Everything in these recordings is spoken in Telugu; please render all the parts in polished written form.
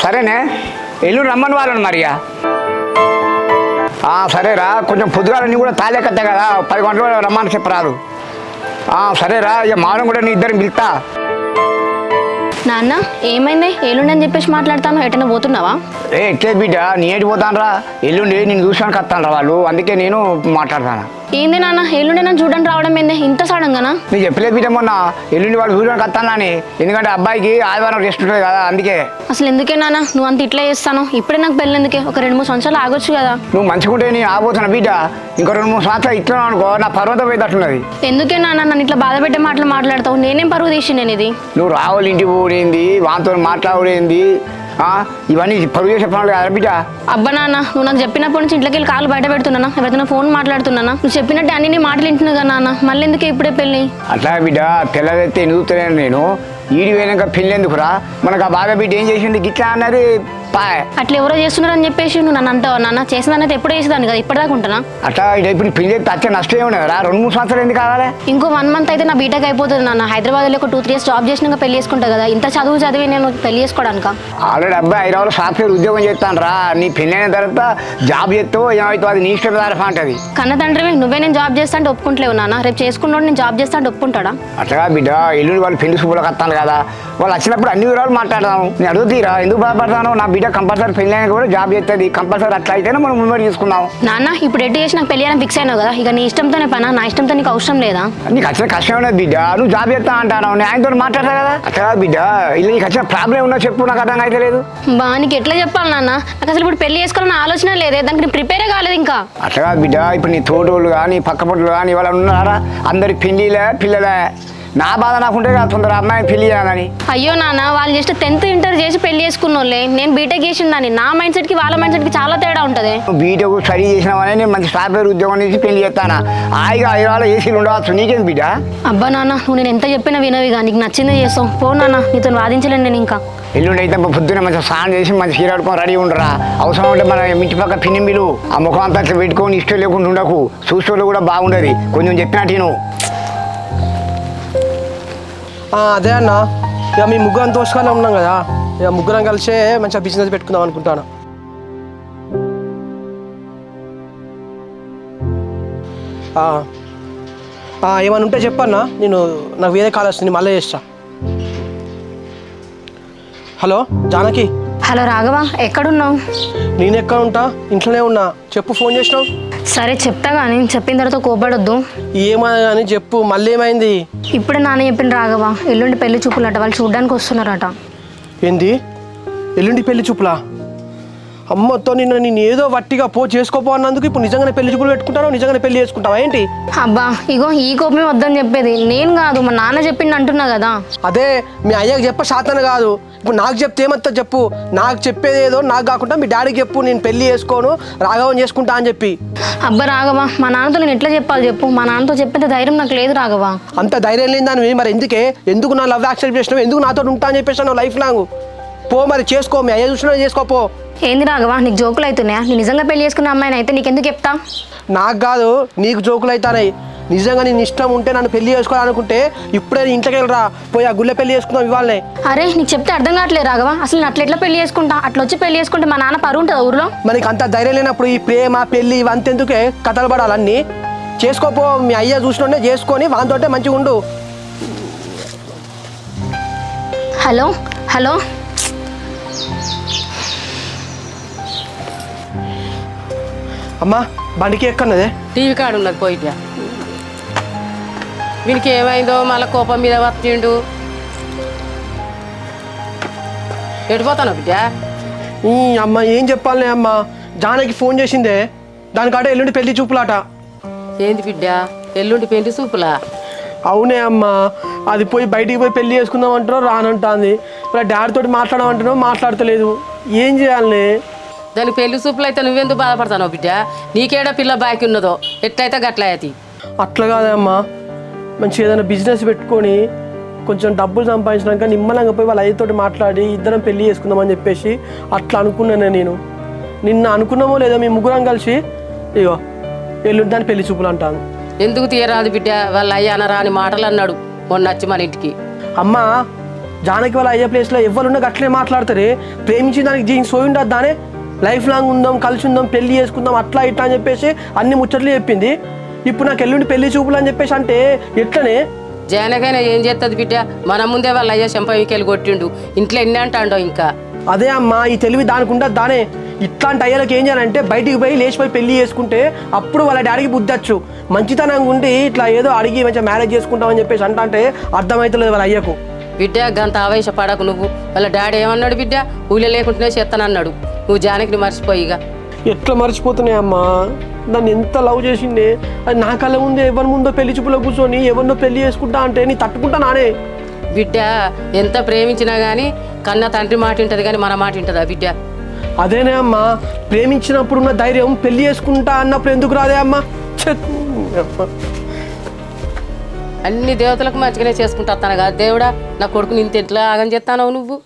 సరేనే ఎల్లు రమ్మని వాళ్ళని మరియా సరేరా కొంచెం పొద్దుగాలని కూడా తాలేకద్దా కదా 10 గంటలు రమ్మని చెప్పరాదు సరేరా ఇక మానం కూడా నీ ఇద్దరిని పిలుస్తా నాన్న ఏమైంది ఎల్లుండి అని చెప్పేసి మాట్లాడతాను ఎటైనా పోతున్నావా ఎట్లే బిడ్డ నీ ఏంటి పోతాను రా ఎల్లుండి నేను చూసానికి వస్తాను రా వాళ్ళు అందుకే నేను మాట్లాడతాను ఏంది నాన్న ఎల్లుండి నన్ను చూడడానికి రావడం ఏంది ఇంత సడన్గానా నీకు చెప్పలేదు బిడ్డ మొన్న ఎల్లుండి వాళ్ళు చూడడానికి వస్తాను అని ఎందుకంటే అబ్బాయికి ఆదివారం రెస్ట్ ఉంటుంది కదా అందుకే అసలు ఎందుకే నాన్న నువ్వు అంత ఇట్లా చేస్తాను ఇప్పుడే నాకు పెళ్ళి ఎందుకే ఒక 2-3 సంవత్సరాలు ఆగొచ్చు కదా నువ్వు మంచిగుంటే నేను ఆగబోతున్నా బిడ్డ ఇంకో 2-3 సంవత్సరాలు ఇట్లా అనుకో నా పర్వతం పోయేటట్టున్నది ఎందుకే నాన్న నన్ను ఇట్లా బాధ పెట్టే మాటలు మాట్లాడతావు నేనేం పరువు తీసి నేను ఇది నువ్వు రావాలి ఇంటికి పోడేంది వాంతో మాట్లాడేంది ఇవన్నీ పరుగు చేసే పనులు కదా బిడ్డ అబ్బా నాన్న నువ్వు నాకు చెప్పినప్పటి నుంచి ఇంట్లోకి వెళ్ళి కాలు బయట పెడుతున్నానా ఎవరైనా ఫోన్ మాట్లాడుతున్నానా నువ్వు చెప్పినట్టు అన్ని నీ మాటలు వింటున్నా కదా నాన్న మళ్ళీ ఎందుకే ఇప్పుడే పెళ్ళి అట్లా బిడ్డ పిల్లలైతే ఎదుగుతున్నాను నేను ఈడి పోయినాక పెళ్ళి ఎందుకురా మనకు ఆ బాగా బిడ్డ ఏం చేసింది గిట్లా అన్నది అట్లా ఎవరో చేస్తున్నారని చెప్పేసి నువ్వు నన్ను అంటావు నాన్న చేసేదాన్ని ఎప్పుడు చేసేదాన్ని కదా ఇప్పటిదాకా ఉంటానా అట్లా ఇప్పుడు పెళ్లి వచ్చే నష్టం ఏమి కదా 2-3 సంవత్సరాలు ఎందుకు కావాలి ఇంకో 1 మంత్ అయితే నా బీటెక్ అయిపోతుంది నాన్న హైదరాబాద్లో ఒక 2-3 years జాబ్ చేసినాక పెళ్లి చేసుకుంటా కదా ఇంత చదివి నేను పెళ్లి చేసుకోవడానికా ఆల్రెడీ అబ్బాయి హైదరాబాద్లో సాఫ్ట్వేర్ ఉద్యోగం చేస్తాను రా నీ పెళ్ళి అయిన తర్వాత జాబ్ చేస్తావు ఏమవుతావు అది నీ ఇష్టం తరఫా అంటది కన్న తండ్రివి నువ్వే నేను జాబ్ చేస్తా అంటే ఒప్పుకుంటలేవు నాన్న రేపు చేసుకున్నాడు నేను జాబ్ చేస్తా అంటే ఒప్పుకుంటాడా అట్లా బిడ్డ ఎల్లుండి వాళ్ళు పెళ్లి శుభ్రకు వస్తాను కదా వాళ్ళు వచ్చినప్పుడు అన్ని వివరాలు మాట్లాడదాము నేను అడుగుతీరా ఎందుకు బాధపడతాను నా బిడ్డ కంపల్సరీ పెళ్లి అయినా కూడా జాబ్ చేస్తుంది కంపల్సరీ అట్లా అయితేనే మనం ముందు తీసుకుందాం నాన్న ఇప్పుడు ఎటు చేసి నాకు పెళ్లి అని ఫిక్స్ అయినావు కదా ఇక నీ ఇష్టంతోనే పనా నా ఇష్టంతో నీకు అవసరం లేదా నీకు వచ్చిన కష్టం ఉన్నది బిడ్డ నువ్వు జాబ్ చేస్తా అంటాను నేను ఆయనతో మాట్లాడతా కదా అట్లా బిడ్డ ఇలా నీకు వచ్చిన ప్రాబ్లం ఉన్నా చెప్పు నాకు అర్థం అయితే లేదు బా నీకు ఎట్లా చెప్పాలి నాన్న నాకు అసలు ఇప్పుడు పెళ్లి చేసుకోవాలని ఆలోచన లేదే దానికి నేను ప్రిపేరే కాలేదు ఇంకా అట్లా బిడ్డ ఇప్పుడు నీ తోటోళ్ళు కానీ పక్క పొట్టులు కానీ ఇవాళ ఉన్నారా అందరి పెళ్ళిలే పిల్లలే నా బాధ నాకుంటే కాదు తొందర అమ్మాయిని పెళ్లి చేయాలని అయ్యో నాన్న వాళ్ళు జస్ట్ 10th ఇంటర్ చేసి పెళ్లి చేసుకున్నోళ్ళే నేను బీటెక్ చేసిందని నా మైండ్ సెట్ కి వాళ్ళ మైండ్ సెట్ కి చాలా తేడా ఉంటది బీటెక్ స్టడీ చేసినామని నేను మంచి సాఫ్ట్వేర్ ఉద్యోగం చేసి పెళ్లి చేస్తానా హాయిగా హైదరాబాద్లో ఏసీలు ఉండవచ్చు నీకేం బిడ్డ అబ్బా నాన్న నువ్వు నేను ఎంత చెప్పినా వినవిగా నీకు నచ్చిందే చేస్తావు పో నాన్న నీతో వాదించలేను నేను ఇంకా ఎల్లుండి అయితే పొద్దున్న మంచిగా స్నానం చేసి మంచి చీర కట్టుకొని రెడీ ఉండరా అవసరం ఉంటే మన ఇంటి పక్క పిన్నింబిలు ఆ ముఖం అంతా అట్లా పెట్టుకొని ఇష్టం లేకుండా ఉండకు చూసేవాళ్ళు కూడా బాగుండదు కొంచెం చెప్పినట్టు నువ్వు అదే అన్న ఇక మీ ముగ్గురం దోషగానే ఉన్నాం కదా ఇక ముగ్గురం కలిసే మంచిగా బిజినెస్ పెట్టుకుందాం అనుకుంటాను ఏమన్నా ఉంటే చెప్పన్నా నేను నాకు వేరే కాల్ వస్తుంది మళ్ళీ చేస్తా హలో జానకి హలో రాఘవ ఎక్కడున్నావు నేను ఎక్కడ ఉంటా ఇంట్లోనే ఉన్నా చెప్పు ఫోన్ చేసినావు సరే చెప్తా కానీ చెప్పిన తర్వాత కోపడొద్దు ఏమని అని చెప్పు మళ్ళీ ఏమైంది ఇప్పుడే నాన్న చెప్పిన రాఘవ ఎల్లుండి పెళ్లి చూపులట వాళ్ళు చూడడానికి వస్తున్నారట ఏంది ఎల్లుండి పెళ్లి చూపులా అమ్మతో నేను ఏదో వట్టిగా చేసుకోపో అన్నందుకు ఇప్పుడు నిజంగానే పెళ్లి చూపులు పెట్టుకుంటావు నిజంగానే పెళ్లి చేసుకుంటావా ఏంటి అబ్బా ఇగో ఈ కోపమే వద్దని చెప్పేది నేను కాదు మా నాన్న చెప్పింది అంటున్నా కదా అదే మీ అయ్యకి చెప్ప శాతన కాదు ఇప్పుడు నాకు చెప్తే ఏమత్తా చెప్పు నాకు చెప్పేది ఏదో నాకు కాకుండా మీ డాడీకి చెప్పు నేను పెళ్లి చేసుకోను రాఘవం చేసుకుంటా అని చెప్పి అబ్బా రాఘవ మా నాన్నతో నేను ఎట్లా చెప్పాలి చెప్పు మా నాన్నతో చెప్పేంత ధైర్యం నాకు లేదు రాఘవ అంత ధైర్యం లేని దాన్ని మరి ఎందుకు నా లవ్ యాక్సెప్ట్ చేసినావు ఎందుకు నాతో ఉంటా అని చెప్పేసాను లైఫ్ లాంగ్ పో మరి చేసుకో మీ అయ్య చూసినా చేసుకోపో ఏంది రాఘవ నీకు జోకులు అవుతున్నాయా నేను నిజంగా పెళ్లి చేసుకున్న అమ్మాయిని అయితే నీకెందుకు చెప్తా నాకు కాదు నీకు జోకులు అవుతాయి నిజంగా నేను ఇష్టం ఉంటే నన్ను పెళ్లి చేసుకోవాలనుకుంటే ఇప్పుడే ఇంట్లోకి వెళ్ళరా పోయి ఆ గుళ్ళ పెళ్లి చేసుకుందాం ఇవాళనే అరే నీకు చెప్తే అర్థం కావట్లేదు రాఘవ అసలు అట్లా ఎట్లా పెళ్లి చేసుకుంటా అట్లా వచ్చి పెళ్లి చేసుకుంటే మా నాన్న పరువు ఉంటుందా ఊర్లో మనకి అంత ధైర్యం లేనప్పుడు ఈ ప్రేమ పెళ్లి ఇవంతెందుకే కథలు పడాలన్నీ చేసుకోపో మీ అయ్య చూసినోడే చేసుకొని వాంతోటే మంచిగా ఉండు హలో హలో అమ్మా బండికి ఎక్కన్నదే టీవీ కాడ ఉన్నది పోయిట్లా వీనికి ఏమైందో మళ్ళీ కోపం మీద వస్తుండు ఎడిపోతాను బిడ్డ అమ్మ ఏం చెప్పాలనే అమ్మ జానకి ఫోన్ చేసిందే దానికాట ఎల్లుండి పెళ్లి చూపులాట ఏంది బిడ్డ ఎల్లుండి పెళ్లి చూపులా అవునే అమ్మ అది పోయి బయటికి పోయి పెళ్లి చేసుకుందాం అంటారో రానంటుంది మరి డాడీ తోటి మాట్లాడమంటున్నావు మాట్లాడతలేదు ఏం చేయాలనే దానికి పెళ్లి చూపులు అయితే నువ్వెందుకు బాధపడతావు బిడ్డ నీకేడా పిల్ల బాకి ఉన్నదో ఎట్లయితే గట్లయితే అట్లా కాదమ్మా మంచిగా ఏదైనా బిజినెస్ పెట్టుకొని కొంచెం డబ్బులు సంపాదించినాక నిమ్మలంగా పోయి వాళ్ళ అయ్యతోటి మాట్లాడి ఇద్దరం పెళ్లి చేసుకుందామని చెప్పేసి అట్లా అనుకున్నానే నేను నిన్న అనుకున్నామో లేదో మీ ముగ్గురం కలిసి ఇగో ఎల్లుండి దాన్ని పెళ్లి చూపులు అంటాను ఎందుకు తీయరాదు బిడ్డ వాళ్ళ అయ్య అనరాని మాటలు అన్నాడు మొన్న వచ్చి మన ఇంటికి అమ్మ జానకి వాళ్ళ అయ్యే ప్లేస్లో ఎవరున్నా అట్లే మాట్లాడతారే. ప్రేమించిన దానికి జీన్స్ పోయి ఉండదు దానే. లైఫ్ లాంగ్ ఉందాం, కలిసి ఉందాం, పెళ్లి చేసుకుందాం అట్లా ఇట్లా అని చెప్పేసి అన్ని ముచ్చట్లు చెప్పింది. ఇప్పుడు నాకు ఎల్లుండి పెళ్లి చూపులు అని చెప్పేసి అంటే ఎట్లనే? జానకైనా ఏం చేస్తుంది బిడ్డ? మన ముందే వాళ్ళ అయ్యా చెంపవికెళ్ళి కొట్టిండు, ఇంట్లో ఎన్ని అంటాడో ఇంకా. అదే అమ్మా, ఈ తెలివి దానికి ఉండదు దానే. ఇట్లాంటి అయ్యలకు ఏం చేయాలంటే బయటికి పోయి లేచిపోయి పెళ్లి చేసుకుంటే అప్పుడు వాళ్ళ డాడీకి బుద్ధచ్చు. మంచితనంగా ఉండి ఇట్లా ఏదో అడిగి మంచిగా మ్యారేజ్ చేసుకుంటామని చెప్పేసి అంటే అర్థమవుతలేదు వాళ్ళ అయ్యకు. బిడ్డ గంత ఆవేశపడకు నువ్వు. వాళ్ళ డాడీ ఏమన్నాడు బిడ్డ? ఊళ్ళో లేకుంటేనే చేస్తానన్నాడు. నువ్వు జానకిని మర్చిపోయిగా. ఎట్లా మర్చిపోతున్నాయమ్మా? దాన్ని ఎంత లవ్ చేసిండే. అది నా కళ్ళ ముందే ఎవరి ముందో పెళ్లి చూపులో కూర్చొని ఎవరినో పెళ్లి చేసుకుంటా అంటే నీ తట్టుకుంటా నానే. బిడ్డ ఎంత ప్రేమించినా కానీ కన్న తండ్రి మాట వింటది కానీ మన మాట వింటదా బిడ్డ? అదేనే అమ్మా, ప్రేమించినప్పుడు ఉన్న ధైర్యం పెళ్లి చేసుకుంటా అన్నప్పుడు ఎందుకు రాదే అమ్మా? అన్ని దేవతలకు మంచిగానే చేసుకుంటా కదా దేవుడా. నా కొడుకుని ఇంత ఎట్లా ఆగం చేస్తానో నువ్వు?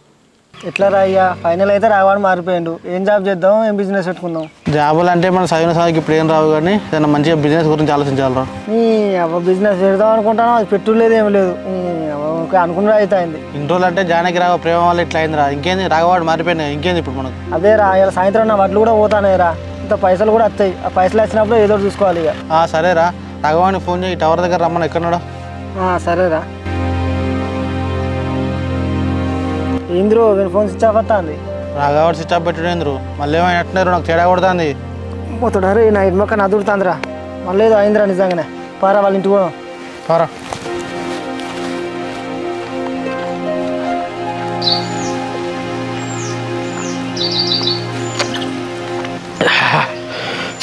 ఎట్లా రాయ్యా, ఫైనల్ అయితే రావాడు మారిపోయిండు. ఏం జాబ్ చేద్దాం, ఏం బిజినెస్ పెట్టుకుందాం? జాబులు అంటే మన చదివిన సాగుకి ఇప్పుడు ఏం రావు, కానీ ఏదైనా మంచిగా బిజినెస్ గురించి ఆలోచించాలరా. బిజినెస్ పెడదాం అనుకుంటాను, అది పెట్టులేదు ఏం లేదు. అనుకున్నా అయితే అయింది. ఇన్ని రోజులు అంటే జానకి రావు ప్రేమ వల్ల ఇట్లా అయిందిరా. ఇంకేంది రాగవాడు మారిపోయినా ఇంకేంది ఇప్పుడు మనకు? అదే రా, ఇలా సాయంత్రం నా వడ్లు కూడా పోతానే రా. ఇంత పైసలు కూడా వస్తాయి. ఆ పైసలు వచ్చినప్పుడు ఏదో చూసుకోవాలి ఇక. సరేరా, రాఘవాడిని ఫోన్ చేయి, టవర్ దగ్గర రమ్మని. ఎక్కడున్నాడు? సరేరా. ఏంద్రు వీని ఫోన్ స్విచ్ ఆఫ్ వస్తుంది. రాఘవాడు స్విచ్ ఆఫ్ పెట్టిండ్రు. మళ్ళీ ఏమైనట్టున్నారు, నాకు తేడా కొడుతుంది. పోతాడు నా ఇటు మొక్క నదురుతుందిరా. మళ్ళీ ఏదో అయిందిరా నిజంగానే. పారా వాళ్ళ ఇంటికి పోదాం. పారా.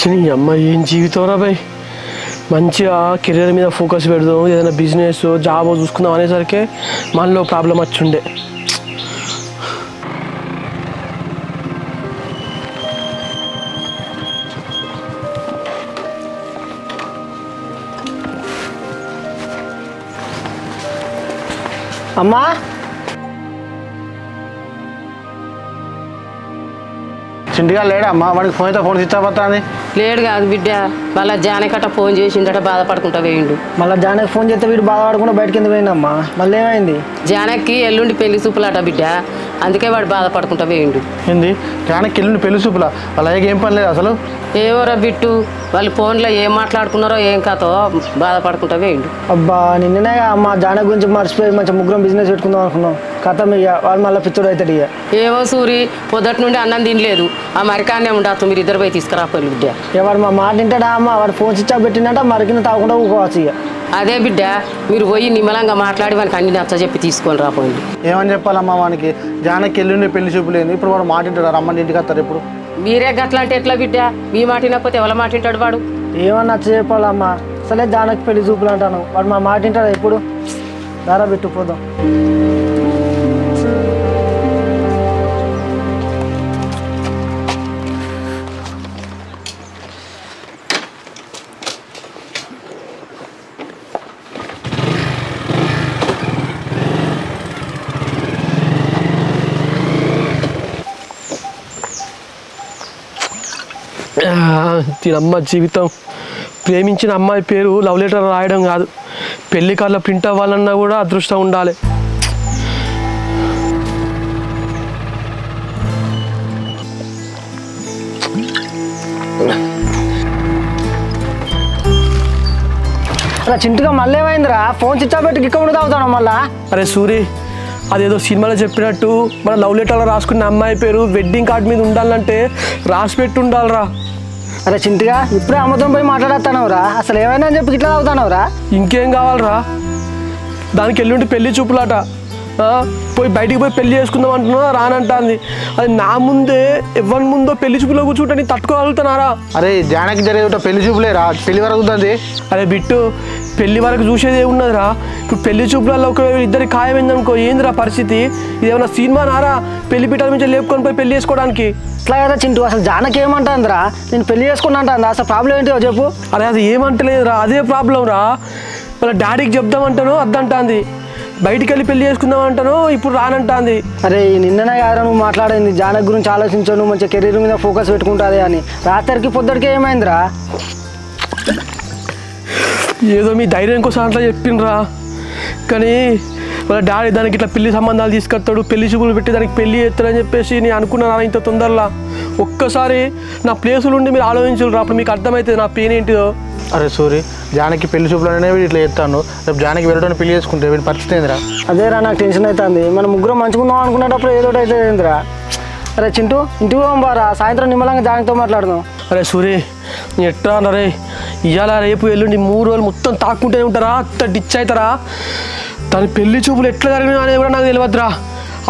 చిన్న అమ్మ ఏం జీవితం రా భయ్. మంచిగా కెరీర్ మీద ఫోకస్ పెడదాం, ఏదైనా బిజినెస్ జాబ్ చూసుకుందాం అనేసరికి మనలో ప్రాబ్లం వచ్చిండే. అమ్మా చింటిగా లేడా అమ్మా? వాడికి ఫోన్ అయితే ఫోన్ స్విచ్ ఆఫ్ వస్తుంది. లేడు కాదు బిడ్డ, మళ్ళీ జానకట ఫోన్ చేసిందట, బాధపడుకుంటా వేయండు. మళ్ళీ జానకి ఫోన్ చేస్తే వీడు బాధపడకుండా బయటకి ఎందుకు పోయిందమ్మా? మళ్ళీ ఏమైంది? జానకి ఎల్లుండి పెళ్లి చూపులాట బిడ్డ, అందుకే వాడు బాధపడుకుంటా వేయండు. ఏంది జానకి ఎల్లుండి పెళ్లి చూపులా? వాళ్ళ అయ్యకి ఏం పని లేదు అసలు? ఏమోరా బిట్టు, వాళ్ళు ఫోన్లో ఏం మాట్లాడుకున్నారో ఏం కథో బాధపడుకుంటా వేయండు. అబ్బా నిన్ననే అమ్మ జానకి గురించి మర్చిపోయి మంచి ముగ్గురం బిజినెస్ పెట్టుకుందాం అనుకున్నాం. కథం ఇక వాడు మళ్ళీ పిచ్చుడు అవుతాడు ఇక. ఏమో సూరి, పొద్దుటి నుండి అన్నం తినలేదు, ఆ మరికాన్నే ఉండచ్చు. మీరు ఇద్దరు పోయి తీసుకురాపోయి బిడ్డ. ఇక వాడు మా మాట వింటాడా అమ్మ? వాడు ఫోన్ స్విచ్ ఆఫ్ పెట్టిందంట, మరికిన తాగకుండా ఊకోవచ్చు ఇక. అదే బిడ్డ, మీరు పోయి నిమ్మలంగా మాట్లాడి వానికి అన్ని నచ్చ చెప్పి తీసుకొని రాపోయింది. ఏమని చెప్పాలమ్మా వానికి? జానకి ఎల్లుండి పెళ్లి చూపులేదు, ఇప్పుడు వాడు మాట వింటాడు, రమ్మని ఇంటికి వస్తారు. ఇప్పుడు మీరే గట్లా అంటే ఎట్లా బిడ్డ? మీ మాట వినకపోతే ఎవరి మాట వింటాడు వాడు? ఏమన్నా నచ్చ చెప్పాలమ్మా? అసలే జానకి పెళ్లి చూపులు అంటాను, వాడు మా మాట వింటాడా ఎప్పుడు? దారా పెట్టుకుపోదాం. దీనమ్మ జీవితం. ప్రేమించిన అమ్మాయి పేరు లవ్ లెటర్ రాయడం కాదు, పెళ్లి కార్డులో ప్రింట్ అవ్వాలన్నా కూడా అదృష్టం ఉండాలి. చింటుగా మళ్ళీ ఏమైందిరా? ఫోన్ స్విచ్ ఆఫ్ పెట్టి గిక్క ఉండి తాగుతాను మళ్ళా. అరే సూరి, అదేదో సినిమాలో చెప్పినట్టు మన లవ్ లెటర్లో రాసుకున్న అమ్మాయి పేరు వెడ్డింగ్ కార్డ్ మీద ఉండాలంటే రాసి పెట్టి ఉండాలిరా. అరే చింటుగా ఇప్పుడే అమ్మతం పోయి మాట్లాడతానవరా? అసలు ఏమైనా అని చెప్పి ఇట్లా తాగుతానవరా? ఇంకేం కావాలరా? దానికి ఎల్లుండి పెళ్లి చూపులాట. పోయి బయటికి పోయి పెళ్లి చేసుకుందాం అంటున్నా, రానంటుంది. అది నా ముందే ఎవరి ముందో పెళ్లి చూపులో కూర్చుంటే నేను తట్టుకోగలుగుతున్నారా? అరే జానకి జరిగే పెళ్లి చూపులేరా, పెళ్లి వరకు ఉంటుంది. అరే బిట్టు, పెళ్లి వరకు చూసేది ఏమున్నదిరా? ఇప్పుడు పెళ్లి చూపులలో ఒక ఇద్దరి ఖాయమైందనుకో, ఏందిరా పరిస్థితి? ఇదేమన్నా సినిమా నారా? పెళ్లి పీటల నుంచి లేపుకొని పోయి పెళ్లి చేసుకోవడానికి. ఇట్లా కదా చింటూ, అసలు జానకి ఏమంటుందిరా? నేను పెళ్లి చేసుకున్నా అంటుందా? అసలు ప్రాబ్లం ఏంటో చెప్పు. అరే అది ఏమంటలేదురా, అదే ప్రాబ్లం రా. వాళ్ళ డాడీకి చెప్దామంటానో అద్దంటుంది, బయటికి వెళ్ళి పెళ్లి చేసుకుందాం అంటానో ఇప్పుడు రానంటుంది. అరే నిన్ననే కాదురా నువ్వు మాట్లాడింది, జానకి గురించి ఆలోచించావు, నువ్వు మంచిగా కెరీర్ మీద ఫోకస్ పెట్టుకుంటుంది అని. రాత్రికి పొద్దుడికి ఏమైందిరా? ఏదో మీ ధైర్యం కోసం అట్లా చెప్పిండ్రా, కానీ వాళ్ళ డాడీ దానికి ఇట్లా పెళ్లి సంబంధాలు తీసుకొస్తాడు, పెళ్లి చూపులు పెట్టి దానికి పెళ్లి చేస్తాడని చెప్పేసి నేను అనుకున్నాను ఇంత తొందరలా. ఒక్కసారి నా ప్లేసులు ఉండి మీరు ఆలోచించారు, అప్పుడు మీకు అర్థమవుతుంది నా పెయిన్ ఏంటిదో. అరే సూరి, జానకి పెళ్లి చూపులోనే వీడు ఇట్లా చెప్తాను, రేపు జానకి వెళ్ళడం పెళ్లి చేసుకుంటే వీడి పరిస్థితి ఏందిరా? అదేరా నాకు టెన్షన్ అవుతుంది. మనం ముగ్గురం మంచుకుందాం అనుకునేటప్పుడు ఏదో అయితే ఏందిరా. అరే చింటూ, ఇంటికి పోం బారా, సాయంత్రం నిమ్మలంగా జానకితో మాట్లాడదాం. అరే సూరి, నేను ఎట్లా అన్నారే, ఇవాళ రేపు ఎల్లుండి 3 రోజులు మొత్తం తాక్కుంటూనే ఉంటారా, అంత డిచ్ అవుతారా. దాని పెళ్లి చూపులు ఎట్లా జరిగినా అనేది కూడా నాకు తెలియదురా.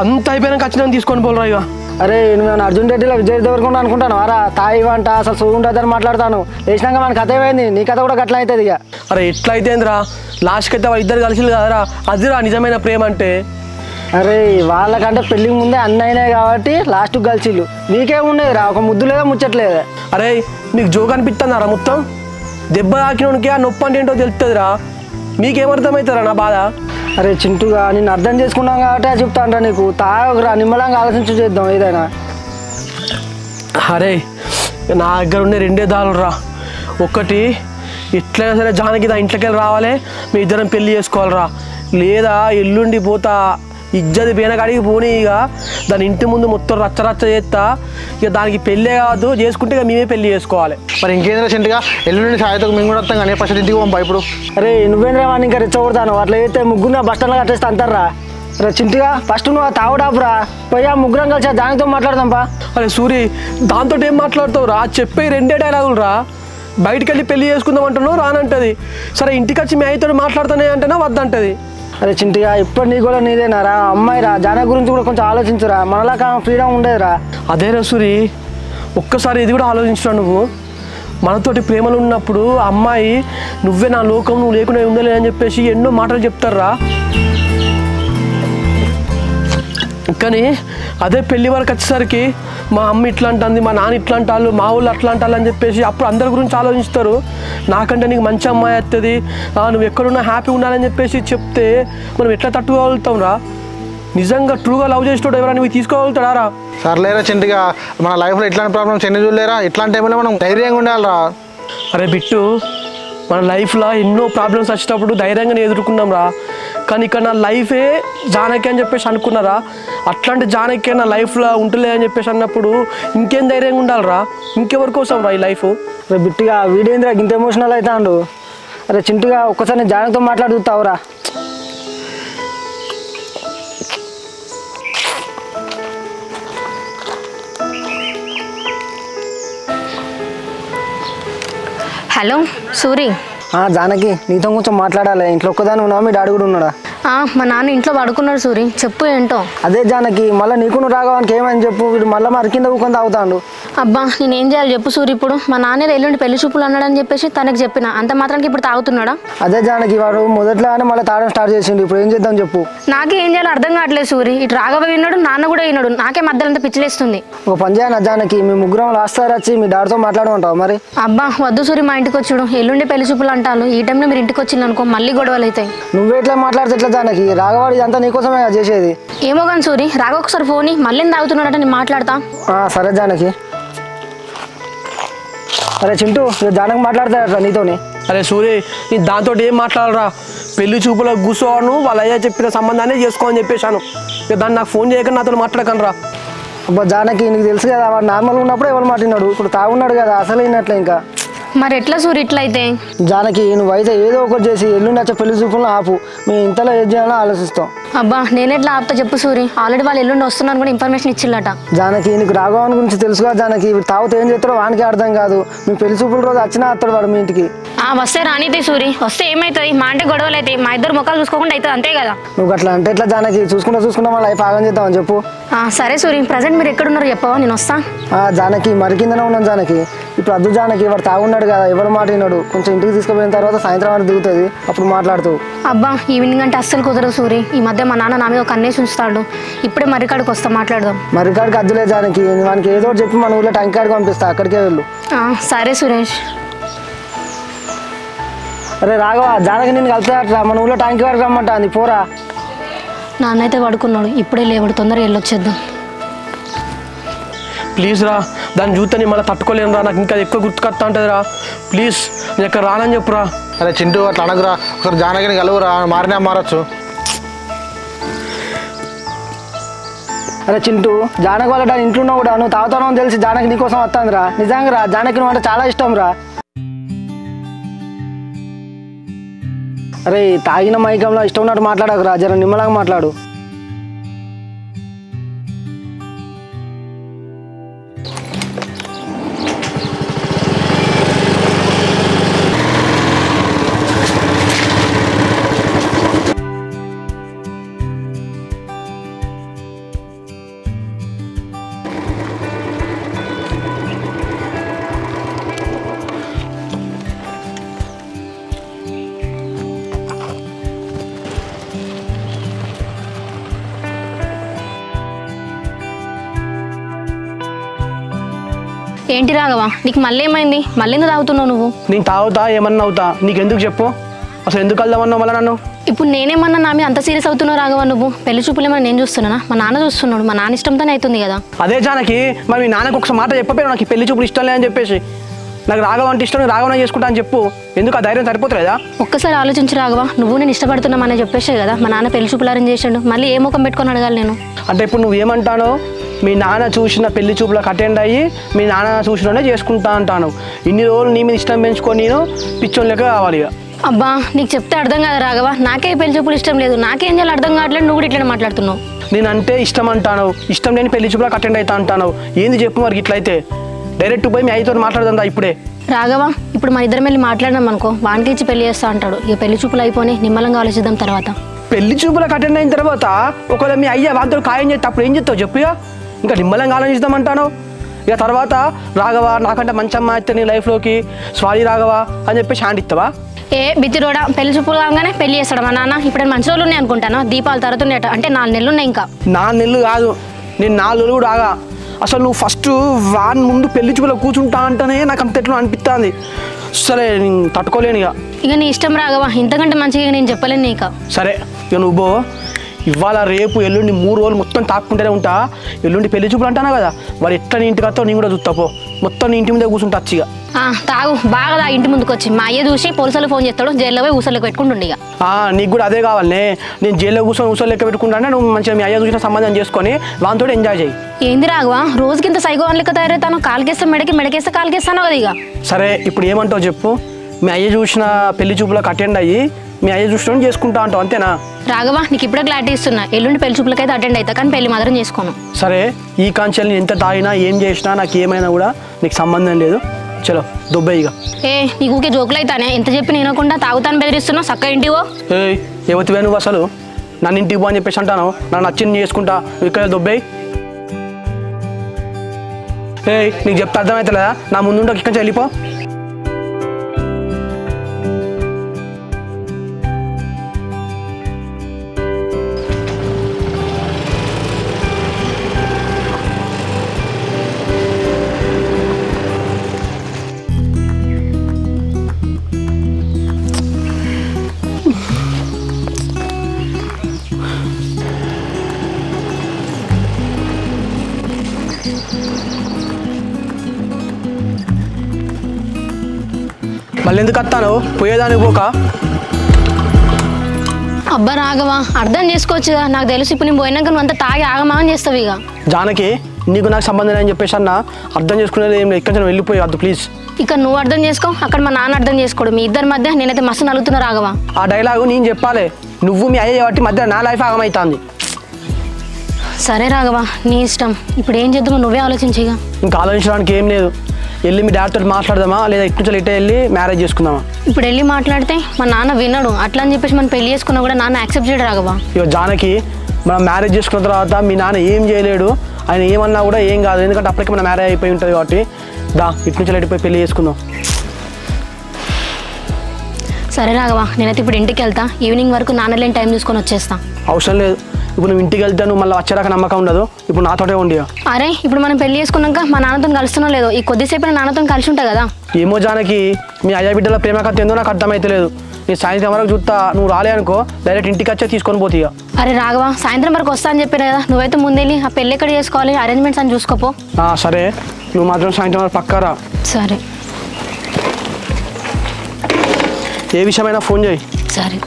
అంత అయిపోయినాక వచ్చినా తీసుకొని పోలరా ఇక. అరే నువ్వు అర్జున్ రెడ్డిలో విజయ్ దేవరకొండ అనుకుంటాను వారా, తాయి వంట అసలు సూగుంటుందని మాట్లాడతాను. లేచినాక మన కథ ఏమైంది, నీ కథ కూడా గట్ల అవుతుంది ఇక. అరే ఎట్లా అయితేందిరా, లాస్ట్కి అయితే వాళ్ళు ఇద్దరు కలిసి కదరా, అదిరా నిజమైన ప్రేమ అంటే. అరే వాళ్ళకంటే పెళ్ళికి ముందే అన్నీ అయినాయి కాబట్టి లాస్ట్కి కలిసిళ్ళు. నీకేముండేది రా, ఒక ముద్దు లేదా ముచ్చట్లేదా? అరే మీకు జోక్ అనిపిస్తుందారా, మొత్తం దెబ్బ తాకినోనికి ఆ నొప్పి అంటే ఏంటో తెలుస్తుందిరా. మీకేమర్థమవుతారా నా బాధ? అరే చింటూగా నిన్ను అర్థం చేసుకున్నాం కాబట్టి చెప్తాంటా నీకు, తాగరా నిమ్మలంగా ఆలోచించి చేద్దాం ఏదైనా. అరే నా దగ్గర ఉండే 2 దారులురా. ఒకటి, ఎట్లయినా సరే జానకి దా ఇంట్లోకి వెళ్ళి రావాలి, మీ ఇద్దరం పెళ్లి చేసుకోవాలరా. లేదా ఎల్లుండి పోతా ఇజ్జది బేనగాడికి పోనీ, ఇక దాని ఇంటి ముందు మొత్తం రచ్చరచ్చ చేస్తా. ఇక దానికి పెళ్ళే కాదు, చేసుకుంటే ఇక మేమే పెళ్లి చేసుకోవాలి. మరి ఇంకేంద్రా చింటగా, ఎల్లుండి సాయంత్రం మేము కూడా వస్తాం కానీ ఫస్ట్ ఇంటికి పంపా ఇప్పుడు. అరే నువ్వేంద్రా వాడిని ఇంకా రెచ్చగొడతాను, అట్లా అయితే ముగ్గురు బస్ స్టాండ్లో కట్టేస్తే అంటారా. అరే చింటిగా ఫస్ట్ నువ్వు ఆ తావుడాపురా, పోయా ముగ్గురం కలిసి దానితో మాట్లాడదాంపా. అరే సూరి, దాంతో ఏం మాట్లాడుతావు రా, చెప్పే 2 డైలాగులు రా. బయటికి వెళ్ళి పెళ్లి చేసుకుందాం అంటున్నావు రానంటది, సరే ఇంటికి వచ్చి మీ అయితో మాట్లాడుతానే అంటేనా వద్దంటది. అరే చింటిగా ఇప్పుడు నీ కూడా నీదేనారా, అమ్మాయి రా, జాన గురించి కూడా కొంచెం ఆలోచించురా, మనలా ఫ్రీడమ్ ఉండేదిరా. అదే రా సూరి, ఒక్కసారి ఇది కూడా ఆలోచించురా. నువ్వు మనతోటి ప్రేమలు ఉన్నప్పుడు అమ్మాయి నువ్వే నా లోకం, నువ్వు లేకుండా ఉండలే అని చెప్పేసి ఎన్నో మాటలు చెప్తారా. కానీ అదే పెళ్లి వరకు వచ్చేసరికి మా అమ్మ ఇట్లా అంటుంది, మా నాన్న ఇట్లా అంటారు, మా ఊళ్ళు అట్లా అంటారు అని చెప్పేసి అప్పుడు అందరి గురించి ఆలోచిస్తారు. నాకంటే నీకు మంచి అమ్మాయి వస్తుంది, నువ్వు ఎక్కడున్నా హ్యాపీ ఉండాలని చెప్పేసి చెప్తే మనం ఎట్లా తట్టుకోగలుగుతాం రా. నిజంగా ట్రూగా లవ్ చేసేటోడు ఎవరైనా నువ్వు తీసుకోగలుగుతాడా రా? సర్లేరా చింటిగా, మన లైఫ్లో ఇట్లాంటి ప్రాబ్లమ్స్ ఎన్ని చూడలేరా, ఇట్లాంటి టైంలో మనం ధైర్యంగా ఉండాలిరా. అరే బిట్టు, మన లైఫ్లో ఎన్నో ప్రాబ్లమ్స్ వచ్చినప్పుడు ధైర్యంగానే ఎదుర్కొన్నాం రా. కానీ ఇక్కడ నా లైఫే జానకి అని చెప్పేసి అనుకున్నారా, అట్లాంటి జానకి నా లైఫ్లో ఉంటలే అని చెప్పేసి అన్నప్పుడు ఇంకేం ధైర్యంగా ఉండాలిరా, ఇంకెవరి కోసం రా ఈ లైఫ్. అరే బిట్టిగా వీడేంద్రా ఇంత ఎమోషనల్ అవుతాడు. అరే చింటిగా ఒక్కసారి నేను జానకితో మాట్లాడుతావురా. హలో సూరి. జానకి నీతో కొంచెం మాట్లాడాలి, ఇంట్లో ఒక్కదాని ఉన్నావా, మీ డాడీ కూడా ఉన్నాడా? మా నాన్న ఇంట్లో పడుకున్నాడు సూరి, చెప్పు ఏంటో. అదే జానకి, మళ్ళీ నీకు నువ్వు రాఘవానికి ఏమని చెప్పు, వీడు మళ్ళీ మరి కింద ఊకొని తాగుతాడు. అబ్బా నేనేం చేయాలి చెప్పు సూరి. ఇప్పుడు మా నాన్న ఎల్లుండి పెళ్లి చూపులు అన్నాడని చెప్పేసి తనకు చెప్పిన, అంత మాత్రానికి ఇప్పుడు తాగుతున్నాడా? అదే జానకి, వాడు మొదట్లోనే మళ్ళీ తాగడం స్టార్ట్ చేసిండు, ఇప్పుడు ఏం చేద్దాం చెప్పు. నాకే ఏం చేయాలో అర్థం కావట్లేదు సూరి. ఇటు రాఘవ విన్నాడు, నాన్న కూడా విన్నాడు, నాకే మధ్యలో అంతా పిచ్చిలేస్తుంది. ఒక పని చేయను జానకి, మీ ముగ్గురం లాస్ట్ సార్ వచ్చి మీ డాడీతో మాట్లాడమంటావు మరి? అబ్బా వద్దు సూరి, మా ఇంటికి వచ్చాడు, ఎల్లుండి పెళ్లి చూపులు అంటాను, ఈ టైంలో మీరు ఇంటికి వచ్చింది అనుకో మళ్ళీ గొడవలు అవుతాయి. నువ్వు ఎట్లా మాట్లాడితే ఎట్లా జానకి, రాఘవాడు ఇదంతా నీకోసమే చేసేది. ఏమో కానీ సూరి, రాఘవ ఒకసారి ఫోన్ మళ్ళీ తాగుతున్నాడట, నేను మాట్లాడతా. సరే జానకి. అరే చింటూ, జానకి మాట్లాడతాడట నీతోని. అరే సూరి, నీ దాంతో ఏం మాట్లాడరా, పెళ్లి చూపులో కూర్చోను, వాళ్ళ అయ్యా చెప్పిన సంబంధాన్ని చేసుకోని చెప్పేశాను. ఇక దాన్ని నాకు ఫోన్ చేయకుండా నాతో మాట్లాడకండి రా. అబ్బా జానకి, నీకు తెలుసు కదా వాడు నార్మల్గా ఉన్నప్పుడు ఎవరు మాట్లాడినాడు, ఇప్పుడు తాగున్నాడు కదా అసలు అయినట్లే. ఇంకా మరి ఎట్లా సూరి ఇట్లా అయితే? జానకి నువ్వైతే ఏదో ఒకటి చేసి ఎల్లుండి వచ్చే పెళ్లి చూపులను ఆపు, మేము ఇంతలో ఏం చేయాలో ఆలోచిస్తాం. అబ్బా నేనెట్లా ఆపుతా చెప్పు సూరి, ఆల్రెడీ వాళ్ళు ఎల్లుండి వస్తున్నాను కూడా ఇన్ఫర్మేషన్ ఇచ్చిల్లట. జానకి నీకు రాఘవన్ గురించి తెలుసుగా జానకి, తాగుతూ ఏం చేస్తాడో వానికి అర్థం కాదు. మీ పెళ్లి చూపుల రోజు వచ్చినా వస్తాడు వాడు మీ ఇంటికి. వస్తే రానితే సూరి, వస్తే ఏమవుతుంది, మా అంటే గొడవలు అవుతాయి, మా ఇద్దరు ముఖాలు చూసుకోకుండా అవుతుంది, అంతే కదా. నువ్వు అట్లా అంటే ఎట్లా జానకి, చూసుకుంటా మా లైఫ్ ఆగం చేద్దామని చెప్పు. సరే సూరి, ప్రజెంట్ మీరు ఎక్కడున్నారు చెప్పవా, నేను వస్తా. జానకి మరి కిందనే ఉన్నాను జానకి, ఇప్పుడు అద్దు జానకి, వాడు తాగున్నాడు కదా, ఎవరు మాట విన్నాడు, కొంచెం ఇంటికి తీసుకుపోయిన తర్వాత సాయంత్రం వరకు దిగుతుంది, అప్పుడు మాట్లాడుతూ. అబ్బా ఈవినింగ్ అంటే అస్సలు కుదరదు సూరి, ఈ మధ్య మా నాన్న నా మీద ఒక అన్నేసి ఉంచుతాడు, ఇప్పుడే మర్రికాడికి వస్తా, మాట్లాడదాం. మర్రికాడికి అద్దులే జానకి, వానికి ఏదో ఒకటి చెప్పి మన ఊళ్ళో ట్యాంక్ కాడికి పంపిస్తా, అక్కడికే వెళ్ళు. సరే సురేష్. అరే రాఘవ, జానకి నేను కలుపుతాడరా, మన ఊళ్ళో ట్యాంక్ కాడికి రమ్మంటా అంది, పోరా. నాన్న అయితే పడుకున్నాడు, ఇప్పుడే లేవాడు, తొందరగా వెళ్ళొచ్చేద్దాం. ప్లీజ్ రా, దాన్ని చూస్తే మళ్ళీ తట్టుకోలేను రా, నాకు ఇంకా ఎక్కువ గుర్తుకొస్తా ఉంటుంది రా, ప్లీజ్ నేను ఎక్కడ రానని చెప్పురా. అరే చింటూ, అట్లా అనకురా, ఒకసారి జానకిని కలువురా, మారినా మారచ్చు. అరే చింటూ, జానకి వాళ్ళ ఇంట్లో ఉన్నావు కూడా, నువ్వు తాగుతానో తెలిసి జానకి నీకోసం వస్తాందిరా. నిజంగా రా, జానకి నువ్వు అంటే చాలా ఇష్టం రా. అరే తాగిన మైకంలో ఇష్టం ఉన్నట్టు మాట్లాడకురా, జర నిమ్మలాగా మాట్లాడు. ఏంటి రాఘవ, నీకు మళ్ళీ ఏమైంది? మళ్ళీ ఎందుకు తాగుతున్నావు నువ్వు? నేను తాగుతా ఏమన్నా అవుతా, నీకెందుకు చెప్పు? అసలు ఎందుకు వెళ్దామన్నావు మళ్ళీ నన్ను? ఇప్పుడు నేనేమన్నా నా మీద అంత సీరియస్ అవుతున్నావు రాఘవ? నువ్వు పెళ్లి చూపులు ఏమన్నా నేను చూస్తున్నానా? మా నాన్న చూస్తున్నాడు, మా నాన్న ఇష్టంతోనే అవుతుంది కదా. అదే జానకి, మరి మీ నాన్నకు ఒకసారి మాట చెప్పపోయావు, నాకు ఈ పెళ్లి చూపులు ఇష్టం లేదని చెప్పేసి. నాకు రాఘవ అంటే ఇష్టం, రాఘవనే చేసుకుంటా అని చెప్పు. ఎందుకు ఆ ధైర్యం సరిపోతుందా? ఒక్కసారి ఆలోచించి రాఘవ, నువ్వు నేను ఇష్టపడుతున్నామని చెప్పేసే కదా మా నాన్న పెళ్లి చూపులు అరేంజ్ చేసాడు. మళ్ళీ ఏ ముఖం పెట్టుకొని అడగాలి నేను? అంటే ఇప్పుడు నువ్వేమంటాను? మీ నాన్న చూసిన పెళ్లి చూపులకు అటెండ్ అయ్యి మీ నాన్న చూసినోనే చేసుకుంటా అంటాను. ఇన్ని రోజులు నీ మీద ఇష్టం పెంచుకొని నేను పిచ్చోని లెక్క కావాలి ఇక. అబ్బా నీకు చెప్తే అర్థం కాదు రాఘవ, నాకే పెళ్లి చూపులు ఇష్టం లేదు, నాకేం చేయాలి అర్థం కావట్లేదు, నువ్వు కూడా ఇట్లా మాట్లాడుతున్నావు. నేనంటే ఇష్టం అంటాను, ఇష్టం లేని పెళ్లి చూపులకు అటెండ్ అవుతా అంటాను. ఏంది చెప్పు మరి ఇట్లయితే? డైరెక్ట్ పోయి మీ అయ్యతో మాట్లాడదా ఇప్పుడే? రాఘవ, ఇప్పుడు మన ఇద్దరం వెళ్ళి మాట్లాడినాం అనుకో, వానికి ఇచ్చి పెళ్లి చేస్తా అంటాడు. ఇక పెళ్లి చూపులు అయిపోయి నిమ్మలంగా ఆలోచిద్దాం తర్వాత. పెళ్లి చూపులకు అటెండ్ అయిన తర్వాత ఒకవేళ మీ అయ్య వాంతో ఖాయం చేస్తే అప్పుడు ఏం చెప్తావు చెప్పు? ఇంకా నిమ్మలంగా ఆలోచిద్దామంటాను. ఇక తర్వాత రాఘవ నాకంటే మంచి అమ్మాయి అయితే నీ లైఫ్లోకి, సారీ రాఘవ అని చెప్పి హ్యాండ్ ఇస్తావా? ఏ బిత్తిరోడా, పెళ్లి చూపులు కాగానే పెళ్లి చేస్తాడు మా నాన్న. ఇప్పుడు మంచి రోజులు ఉన్నాయి అనుకుంటాను, దీపాలు తరుగుతున్నాయట, అంటే 4 నెలలు ఉన్నాయి ఇంకా. 4 నెలలు కాదు, నేను 4 నెలలు కూడా ఆగా. అసలు నువ్వు ఫస్ట్ వాన్ ముందు పెళ్లి చూపులో కూర్చుంటా అంటేనే నాకు అంత ఎట్లా అనిపిస్తుంది. సరే నేను తట్టుకోలేను ఇక నీ ఇష్టం రాఘవ, ఇంతకంటే మంచిగా నేను చెప్పలేను నీకు. సరే ఇక నువ్వు ఇవాళ రేపు ఎల్లుండి 3 రోజులు మొత్తం తాక్కుంటూనే ఉంటా. ఎల్లుండి పెళ్లి చూపులు అంటానా కదా, వాడు ఎట్లా నీ ఇంటికి వస్తావు నేను కూడా చూస్తా. పో మొత్తం నీ ఇంటి ముందే కూర్చుంటా వచ్చిగా. తాగు బాగా దా, ఇంటి ముందుకు వచ్చి మా అయ్య చూసి పోలీసులు ఫోన్ చేస్తాడు, జైల్లో పోయి ఊసలు పెట్టుకుంటుండే. ఇక నీకు కూడా అదే కావాలనే, నేను జైల్లో కూర్చొని ఊసలు లెక్క పెట్టుకుంటానే. నువ్వు మంచిగా మీ అయ్య చూసిన సంబంధం చేసుకొని వాంతో ఎంజాయ్ చేయి. ఏంది రాఘవ, రోజుకి ఇంత సైకో లెక్క తయారవుతాను? కాలుకేస్తా మెడకేస్తా కాలుకేస్తాను కదా. ఇక సరే ఇప్పుడు ఏమంటావు చెప్పు? మీ అయ్య చూసిన పెళ్లి చూపులకు అటెండ్ అయ్యి మీ అయ్య చూసిన చేసుకుంటా అంటావు అంతేనా? రాఘవ నీకు ఇప్పుడే క్లారిటీ ఇస్తున్నా, ఎల్లుండి పెళ్లి చూపులకైతే అటెండ్ అవుతా, కానీ పెళ్లి మాత్రం చేసుకోను. సరే ఈ కాంచెల్ని ఎంత తాగినా ఏం చేసినా నాకు ఏమైనా కూడా నీకు సంబంధం లేదు. చలో దుబ్బయ్యగా. నీకు ఊకే జోకులు అవుతానే, ఎంత చెప్పి నేనకుండా తాగుతాను బెదిరిస్తున్నావు. చక్క ఇంటివో. ఏవతివే నువ్వు అసలు? నన్ను ఇంటికి పో అని చెప్పేసి అంటాను, నన్ను నచ్చింది చేసుకుంటా, నువ్వు ఇక్కడ దుబ్బయ్యి. నీకు చెప్తే అర్థమవుతలేదా? నా ముందుంటే ఇక్కడి నుంచి వెళ్ళిపో. మళ్ళీ ఎందుకు వస్తాను? పోయేదానికి పోక. అబ్బా రాఘవ, అర్థం చేసుకోవచ్చుగా, నాకు తెలుసు ఇప్పుడు నేను పోయినాక నువ్వు అంతా తాగి ఆగమాగం చేస్తావు. ఇక జానకి నీకు నాకు సంబంధం అని చెప్పేసి అన్న, అర్థం చేసుకునేది ఏం లేదు. ఇక్కడ వెళ్ళిపోయి వద్దు ప్లీజ్. ఇక నువ్వు అర్థం చేసుకో, అక్కడ మా నాన్న అర్థం చేసుకోడు. మీ ఇద్దరి మధ్య నేనైతే మస్తు నలుగుతున్నా రాఘవ. ఆ డైలాగు నేను చెప్పాలి, నువ్వు మీ అయ్యే కాబట్టి మధ్య నా లైఫ్ ఆగమవుతుంది. సరే రాఘవ నీ ఇష్టం, ఇప్పుడు ఏం చేద్దామో నువ్వే ఆలోచించిగా. ఇంకా ఆలోచించడానికి ఏం లేదు, వెళ్ళి మీ డాక్టర్ మాట్లాడదామా లేదా ఇటు నుంచి ఇటే వెళ్ళి మ్యారేజ్ చేసుకుందామా? ఇప్పుడు వెళ్ళి మాట్లాడితే మా నాన్న విన్నాడు, అట్లా అని చెప్పేసి మనం పెళ్లి చేసుకున్నా కూడా నాన్న యాక్సెప్ట్ చేయడు రాఘవ. ఇక జానకి మనం మ్యారేజ్ చేసుకున్న తర్వాత మీ నాన్న ఏం చేయలేడు, ఆయన ఏమన్నా కూడా ఏం కాదు, ఎందుకంటే అప్పటికి మన మ్యారేజ్ అయిపోయి ఉంటుంది కాబట్టి. దా ఇటు నుంచి వెళ్ళిపోయి పెళ్లి చేసుకుందాం. సరే రాఘవ, నేనైతే ఇప్పుడు ఇంటికి వెళ్తా, ఈవినింగ్ వరకు నాన్న లేని టైం చూసుకొని వచ్చేస్తా. అవసరం లేదు, ఇప్పుడు నువ్వు ఇంటికి వెళ్తే నువ్వు మళ్ళీ వచ్చేదాకా నమ్మకం ఉండదు. ఇప్పుడు నాతోటే ఉండి. అరే ఇప్పుడు మనం పెళ్లి చేసుకున్నాక మా నాన్నతో కలుస్తున్నా లేదో, ఈ కొద్దిసేపు నాన్నతో కలిసి ఉంటా కదా. ఏమో జానకి, మీ అయ్య బిడ్డల ప్రేమ కథ ఏందో నాకు అర్థమైతలేదు. నేను సాయంత్రం వరకు చూస్తా, నువ్వు రాలే అనుకో డైరెక్ట్ ఇంటికి వచ్చే తీసుకొని పోతీ. అరే రాఘవ, సాయంత్రం వరకు వస్తా అని చెప్పాను కదా, నువ్వైతే ముందెళ్ళి ఆ పెళ్ళి ఎక్కడ చేసుకోవాలి అరేంజ్మెంట్స్ అని చూసుకోపో. సరే నువ్వు మాత్రం సాయంత్రం వరకు పక్కారా. సరే ఏ విషయమైనా ఫోన్ చేయి. సరే.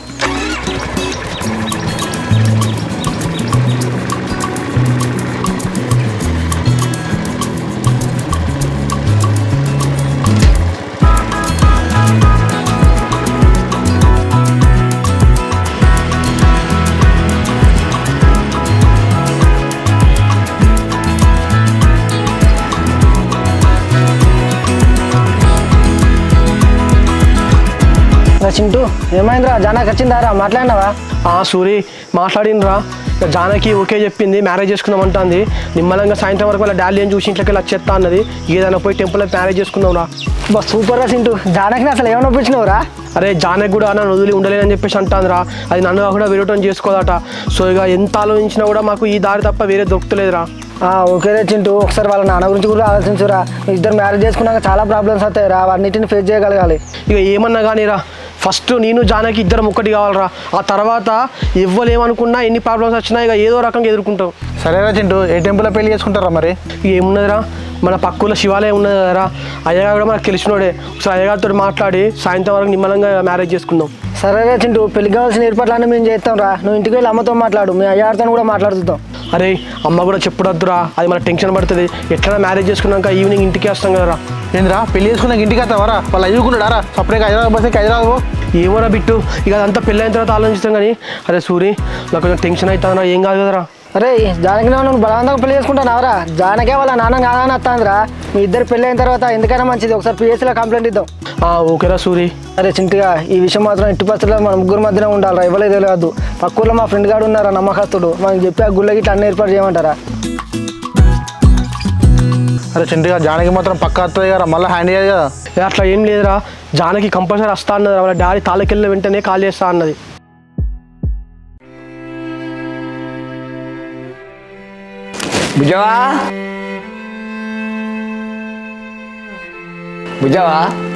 చింటూ ఏమైందిరా జానాకి వచ్చిందారా మాట్లాడినావా? సూరి మాట్లాడినరా జానకి ఓకే చెప్పింది, మ్యారేజ్ చేసుకుందాం అంటుంది. నిమ్మలంగా సాయంత్రం వరకు వాళ్ళ డాడీ ఏం చూసి ఇంట్లోకి వెళ్ళి వచ్చేస్తా అన్నది. ఏదైనా పోయి టెంపుల్లో మ్యారేజ్ చేసుకుందాం రా. బస్ సూపర్గా చింటూ. జానకిని అసలు ఏమైనా ఒప్పించినావురా? అరే జానకి కూడా నన్ను వదిలి ఉండలేదని చెప్పేసి అంటాందిరా. అది నన్ను కూడా విరోధం చేసుకోదట. సో ఇక ఎంత ఆలోచించినా కూడా మాకు ఈ దారి తప్ప వేరే దొరుకుతలేదురా. ఓకేరే చింటూ, ఒకసారి వాళ్ళ నాన్న గురించి కూడా ఆలోచించురా. ఇద్దరు మ్యారేజ్ చేసుకున్నాక చాలా ప్రాబ్లమ్స్ వస్తాయిరా, వాటిని ఫేస్ చేయగలగాలి. ఇక ఏమన్నా కానీ రా, ఫస్ట్ నేను జానకి ఇద్దరం ఒక్కటి కావాలరా. ఆ తర్వాత ఇవ్వలేమనుకున్నా ఎన్ని ప్రాబ్లమ్స్ వచ్చినా ఇక ఏదో రకంగా ఎదుర్కొంటాం. సరేరా చింటూ, ఏ టెంపుల్లో పెళ్లి చేసుకుంటారా మరి? ఇక ఏమున్నదిరా, మన పక్కలో శివాలయం ఉన్నది కదరా, అయ్యగారు కూడా మనకు తెలిసినోడే. ఒకసారి అయ్యగారితో మాట్లాడి సాయంత్రం వరకు నిమ్మలంగా మ్యారేజ్ చేసుకుందాం. సరేరా చింటూ, పెళ్లికి కావాల్సిన ఏర్పాట్లన్నీ మేము చేస్తాం రా. నువ్వు ఇంటికి వెళ్ళి అమ్మతో మాట్లాడు, మీ అయ్యారితో కూడా మాట్లాడుతాం. అరే అమ్మ కూడా చెప్పుడద్దురా, అది మన టెన్షన్ పడుతుంది. ఎట్లా మ్యారేజ్ చేసుకున్నాక ఈవినింగ్ ఇంటికి వస్తాం కదరా. ఏంద్రా పెళ్లి చేసుకున్నాక ఇంటికి వస్తావారా? వాళ్ళు అయ్యుకున్నాడారా? సపరేట్గా హైదరాబాద్ బస్కి హైదరాబాద్ ఏమోరా బిట్టు, ఇక అదంతా పెళ్ళి అయిన తర్వాత ఆలోచిస్తాం. కానీ అరే సూరి, నాకు కొంచెం టెన్షన్ అవుతుందిరా. ఏం కాదు కదరా. అరే జానకి నువ్వు బలవంతంగా పెళ్లి చేసుకుంటానావరా? జానకే వాళ్ళ నాన్న కాదని వస్తాందిరా. మీ ఇద్దరు పెళ్ళి అయిన తర్వాత ఎందుకైనా మంచిది, ఒకసారి పిఎస్సీలో కంప్లైంట్ ఇద్దాం. ఓకేరా సూరి. అరే చింటిగా, ఈ విషయం మాత్రం ఎట్టి పరిస్థితుల్లో మన ముగ్గురు మధ్యనే ఉండాలిరా, ఇవ్వలేదు తెలియదు. పక్కూర్లో మా ఫ్రెండ్ గారు ఉన్నారా నమ్మకస్తుడు, మనకి చెప్పి ఆ గుళ్ళకి ఇట్లా అన్ని ఏర్పాటు చేయమంటారా? అరే చింటుగా, జానకి మాత్రం పక్క వస్తుంది కదా, మళ్ళీ హ్యాండ్ చేయాలి కదా. అట్లా ఏం లేదురా, జానకి కంపల్సరీ వస్తా అన్నది. వాళ్ళ డాడీ తాళకెళ్ళిన వెంటనే కాల్ చేస్తా అన్నది. బుజ్జవా బుజ్జవా,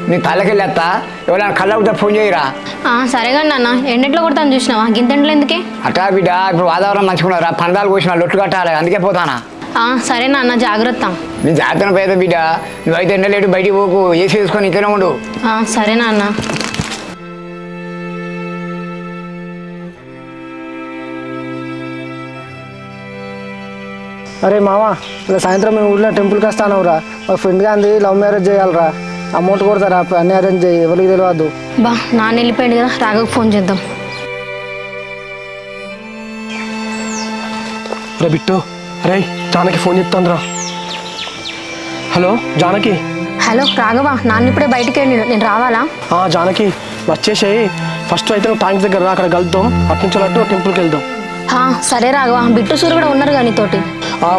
నీ తలకెళ్ళి వస్తా, ఎవరైనా కళ్ళ ఫోన్ చేయరా. సరే కానీ నాన్న, ఎండెట్లో కొడతాను చూసినావా, గింతెండలు ఎందుకే? అట్టా బిడ్డ, ఇప్పుడు వాతావరణం మంచుకున్నారా, పందాలు కోసిన లొట్టు కట్టాలి, అందుకే పోతానా. సరే నాన్న, జాగ్రత్త. నేను జాగ్రత్త పోయేదా బిడ్డ, నువ్వైతే ఎండలేటు బయటికి పోకు, ఏసీ వేసుకొని ఇంట్లోనే ఉండు. సరే నాన్న. అరే మామ, ఇలా సాయంత్రం మేము ఊళ్ళో టెంపుల్కి వస్తానవురా. మా ఫ్రెండ్గా అంది లవ్ మ్యారేజ్ చేయాలరా, అమౌంట్ కొడతారా, అన్నీ అరేంజ్ చేయి, ఎవరికి తెలియదు. నాన్న వెళ్ళిపోయాడు కదా, రాఘవకు ఫోన్ చేద్దాం. రే బిట్టు, అరే జానకి ఫోన్ చెప్తాందిరా. హలో జానకి. హలో రాఘవ, నాన్న ఇప్పుడే బయటికి వెళ్ళి, నేను రావాలా? జానకి వచ్చేసాయి. ఫస్ట్ అయితే నువ్వు ట్యాంక్ దగ్గర రా, అక్కడ కలుద్దాం. అట్నుంచి అటు టెంపుల్కి వెళ్దాం. సరే రాఘవ, బిట్టు సూరు కూడా ఉన్నారు కానీ తోటి.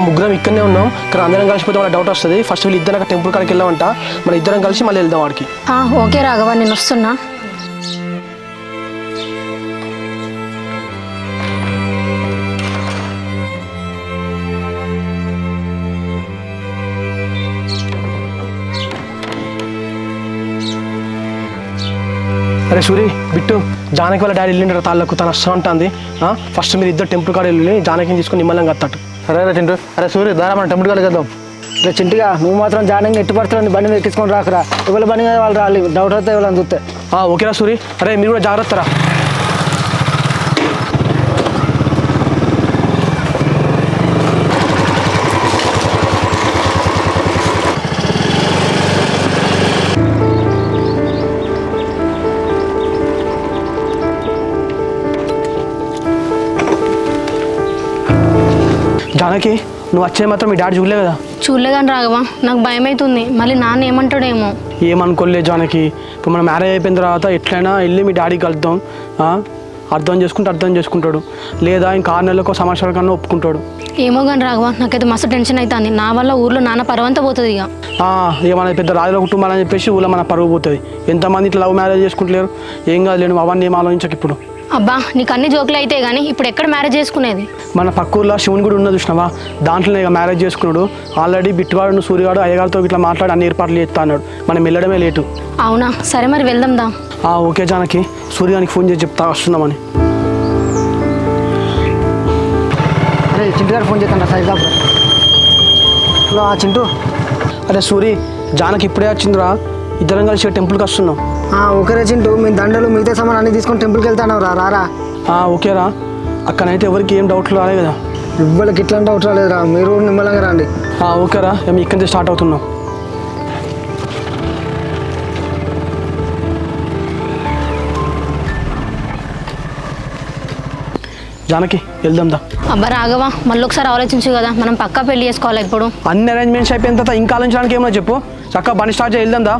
ముగ్గురం ఇక్కడనే ఉన్నాం, ఇక్కడ అందరం కలిసిపోతే మన డౌట్ వస్తుంది. ఫస్ట్ వీళ్ళు ఇద్దరు టెంపుల్ కాడికి వెళ్ళామంట, మన ఇద్దరం కలిసి మళ్ళీ వెళ్దాం వాడికి. ఓకే రాఘవ, నేను వస్తున్నా. అరే సూరి, బిట్టు, జానకి వాళ్ళ డాడీ వెళ్ళిండ్రు తాళ్ళకు, తను వస్తా ఉంటుంది. ఫస్ట్ మీరు ఇద్దరు టెంపుల్ కాడ వెళ్ళి జానకిని తీసుకొని నిమ్మలంగా వస్తాడు. సరే చింటూ. అరే సూరి, దారా మనం టెంపుల్ కాడికి వెళ్దాం. ఇలా చింటిగా, నువ్వు మాత్రం జానకి ఎట్టి పడుతుంది బండి మీద ఎక్కించుకొని రాకరా. ఎవరి బండి మీద వాళ్ళు రాలి, డౌట్ అవుతాయి ఎవరైనా చూస్తే. ఓకేరా సూరి. అరే మీరు కూడా జాగ్రత్త రా. జానకి, నువ్వు వచ్చే మాత్రం మీ డాడీ చూడలే కదా? చూడలే కానీ రాఘవ, నాకు భయం అవుతుంది, మళ్ళీ నాన్న ఏమంటాడేమో. ఏమనుకోలే జానకి, ఇప్పుడు మన మ్యారేజ్ అయిపోయిన తర్వాత ఎట్లయినా వెళ్ళి మీ డాడీకి కలుద్దాం. అర్థం చేసుకుంటాడు, లేదా ఇంకా 6 నెలలకు సంవత్సరాల కన్నా ఒప్పుకుంటాడు. ఏమో కానీ రాఘవ, నాకైతే మస్తు టెన్షన్ అవుతుంది. నా వల్ల ఊర్లో నాన్న పరవంతా పోతుంది. ఇక మన పెద్ద రాజుల కుటుంబాలు అని చెప్పేసి ఊళ్ళో మన పరువు పోతుంది. ఎంతమంది ఇట్లా లవ్ మ్యారేజ్ చేసుకుంటలేరు. ఏం కాదు లేను, అవన్నీ ఏం ఆలోచించక ఇప్పుడు. అబ్బా, నీకు అన్ని జోకులు అయితే కానీ ఇప్పుడు ఎక్కడ మ్యారేజ్ చేసుకునేది? మన పక్క ఊర్లో శివుని గుడి ఉన్నది చూసినావా, దాంట్లోనే ఇక మ్యారేజ్ చేసుకున్నాడు. ఆల్రెడీ బిట్టువాడు సూర్యగాడు అయ్యగారితో ఇట్లా మాట్లాడి అన్ని ఏర్పాట్లు చేస్తా అన్నాడు. మనం వెళ్ళడమే లేటు. అవునా, సరే మరి వెళ్దాం దా. ఓకే జానకి, సూర్యానికి ఫోన్ చేసి చెప్తా వస్తున్నామని. అరే చింటు గారు ఫోన్ చేస్తాను సైడ్ కాపురా. హలో చింటూ. అరే సూరి, జానకి ఇప్పుడే వచ్చిందిరా, ఇద్దరం కలిసి టెంపుల్కి వస్తున్నాం. ఓకేరా చింటూ, మీ దండలు మిగతా సామాన్ అన్ని తీసుకొని టెంపుల్కి వెళ్తాను రారా. ఓకేరా, అక్కడైతే ఎవరికి ఏం డౌట్లు రాలే కదా? ఇవ్వలకి ఇట్లా డౌట్ రాలేదురా, మీరు నిమ్మలంగా రండి. ఓకేరా, మేము ఇక్కడి నుంచి స్టార్ట్ అవుతున్నాం. జానకి వెళ్దాం దా. అబ్బా రాఘవ, మళ్ళీ ఒకసారి ఆలోచించు కదా, మనం పక్కా పెళ్లి చేసుకోవాలి ఇప్పుడు. అన్ని అరేంజ్మెంట్స్ అయిపోయిన తర్వాత ఇంకా ఆలోచించడానికి ఏమో చెప్పు. చక్కగా బండి స్టార్ట్ చేసి వెళ్దాం దా.